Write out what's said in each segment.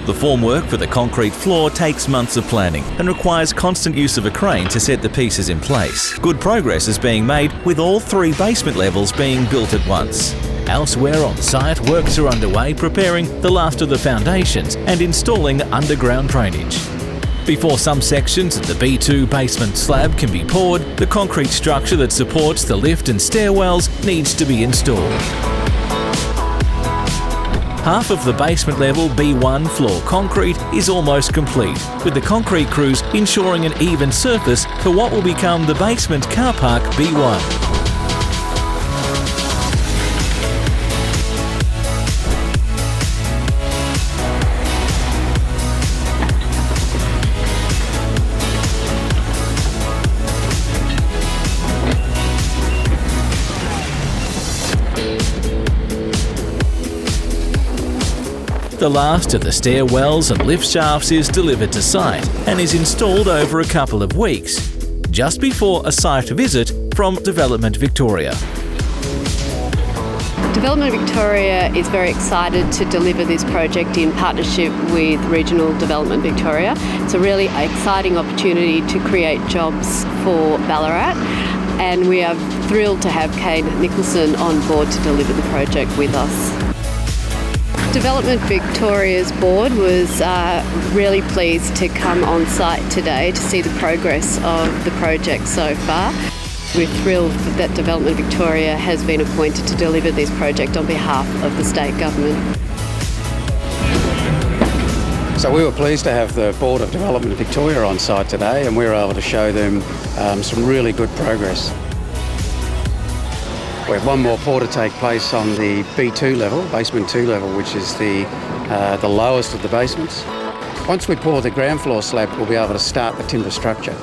The formwork for the concrete floor takes months of planning and requires constant use of a crane to set the pieces in place. Good progress is being made with all 3 basement levels being built at once. Elsewhere on site, works are underway preparing the last of the foundations and installing underground drainage. Before some sections of the B2 basement slab can be poured, the concrete structure that supports the lift and stairwells needs to be installed. Half of the basement level B1 floor concrete is almost complete, with the concrete crews ensuring an even surface for what will become the basement car park B1. The last of the stairwells and lift shafts is delivered to site and is installed over a couple of weeks, just before a site visit from Development Victoria. Development Victoria is very excited to deliver this project in partnership with Regional Development Victoria. It's a really exciting opportunity to create jobs for Ballarat, and we are thrilled to have Kane Nicholson on board to deliver the project with us. Development Victoria's board was really pleased to come on site today to see the progress of the project so far. We're thrilled that Development Victoria has been appointed to deliver this project on behalf of the state government. So we were pleased to have the Board of Development Victoria on site today, and we were able to show them some really good progress. We have one more pour to take place on the B2 level, basement 2 level, which is the lowest of the basements. Once we pour the ground floor slab, we'll be able to start the timber structure.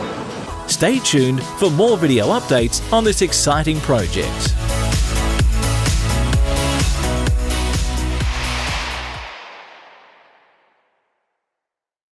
Stay tuned for more video updates on this exciting project.